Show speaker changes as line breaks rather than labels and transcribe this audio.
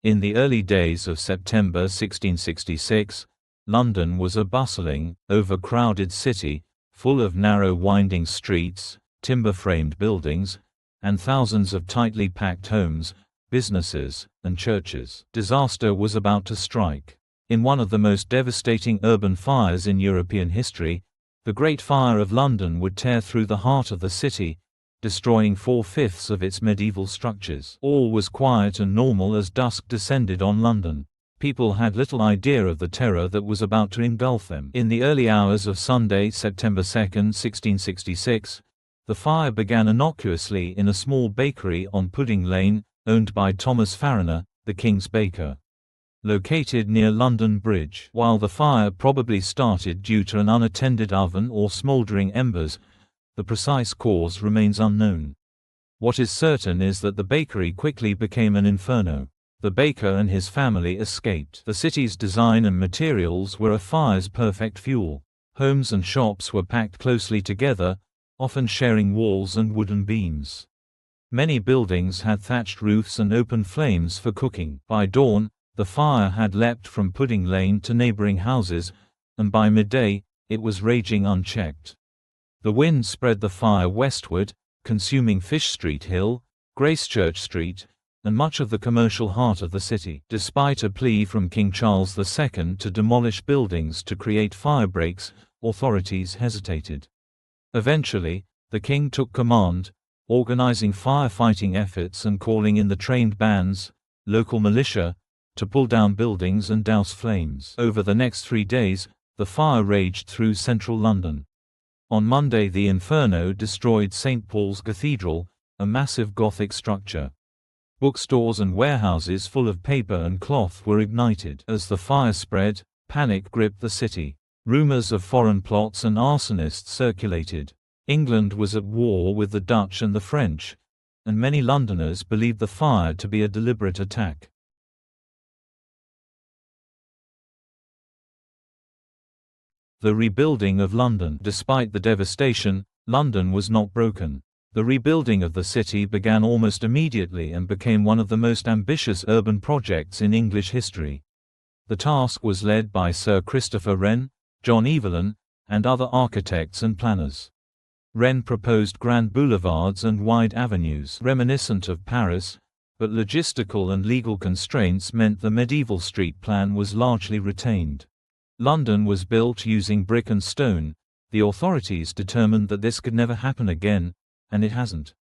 In the early days of September 1666, London was a bustling, overcrowded city, full of narrow winding streets, timber-framed buildings, and thousands of tightly packed homes, businesses, and churches. Disaster was about to strike. In one of the most devastating urban fires in European history, the Great Fire of London would tear through the heart of the city, destroying 4/5 of its medieval structures. All was quiet and normal as dusk descended on London. People had little idea of the terror that was about to engulf them. In the early hours of Sunday, September 2, 1666, the fire began innocuously in a small bakery on Pudding Lane, owned by Thomas Fariner, the King's baker. Located near London Bridge. While the fire probably started due to an unattended oven or smouldering embers, the precise cause remains unknown. What is certain is that the bakery quickly became an inferno. The baker and his family escaped. The city's design and materials were a fire's perfect fuel. Homes and shops were packed closely together, often sharing walls and wooden beams. Many buildings had thatched roofs and open flames for cooking. By dawn, the fire had leapt from Pudding Lane to neighboring houses, and by midday, it was raging unchecked. The wind spread the fire westward, consuming Fish Street Hill, Gracechurch Street, and much of the commercial heart of the city. Despite a plea from King Charles II to demolish buildings to create firebreaks, authorities hesitated. Eventually, the king took command, organizing firefighting efforts and calling in the trained bands, local militia, to pull down buildings and douse flames. Over the next 3 days, the fire raged through central London. On Monday, the inferno destroyed St. Paul's Cathedral, a massive Gothic structure. Bookstores and warehouses full of paper and cloth were ignited. As the fire spread, panic gripped the city. Rumors of foreign plots and arsonists circulated. England was at war with the Dutch and the French, and many Londoners believed the fire to be a deliberate attack. The rebuilding of London. Despite the devastation, London was not broken. The rebuilding of the city began almost immediately and became one of the most ambitious urban projects in English history. The task was led by Sir Christopher Wren, John Evelyn, and other architects and planners. Wren proposed grand boulevards and wide avenues reminiscent of Paris, but logistical and legal constraints meant the medieval street plan was largely retained. London was built using brick and stone. The authorities determined that this could never happen again, and it hasn't.